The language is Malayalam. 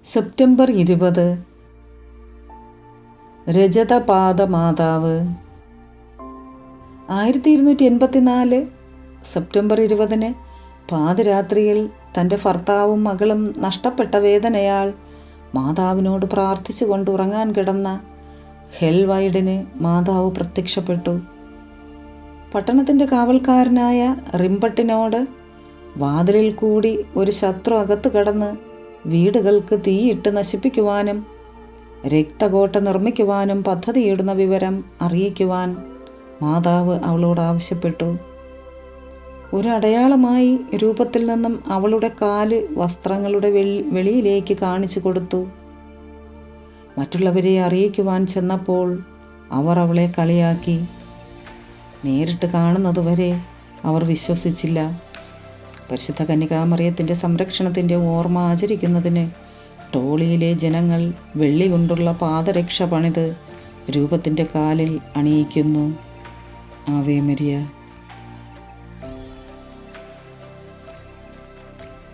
സെപ്റ്റംബർ 20 രജതപാത മാതാവ്. 1284 സെപ്റ്റംബർ 20 പാതിരാത്രിയിൽ തൻ്റെ ഭർത്താവും മകളും നഷ്ടപ്പെട്ട വേദനയാൽ മാതാവിനോട് പ്രാർത്ഥിച്ചുകൊണ്ട് ഉറങ്ങാൻ കിടന്ന ഹെൽവൈഡിന് മാതാവ് പ്രത്യക്ഷപ്പെട്ടു. പട്ടണത്തിൻ്റെ കാവൽക്കാരനായ റിംബട്ടിനോട് വാതിലിൽ കൂടി ഒരു ശത്രു അകത്ത് കടന്ന് വീടുകൾക്ക് തീയിട്ട് നശിപ്പിക്കുവാനും രക്തകോട്ട നിർമ്മിക്കുവാനും പദ്ധതിയിടുന്ന വിവരം അറിയിക്കുവാൻ മാതാവ് അവളോട് ആവശ്യപ്പെട്ടു. ഒരു അടയാളമായി രൂപത്തിൽ നിന്നും അവളുടെ കാല് വസ്ത്രങ്ങളുടെ വെളിയിലേക്ക് കാണിച്ചു കൊടുത്തു. മറ്റുള്ളവരെ അറിയിക്കുവാൻ ചെന്നപ്പോൾ അവർ അവളെ കളിയാക്കി. നേരിട്ട് കാണുന്നതുവരെ അവർ വിശ്വസിച്ചില്ല. പരിശുദ്ധ കന്യകാമറിയത്തിൻ്റെ സംരക്ഷണത്തിൻ്റെ ഓർമ്മ ആചരിക്കുന്നതിന് ടോളിയിലെ ജനങ്ങൾ വെള്ളി കൊണ്ടുള്ള പാദരക്ഷ പണിത് രൂപത്തിൻ്റെ കാലിൽ അണിയിക്കുന്നു. Ave Maria.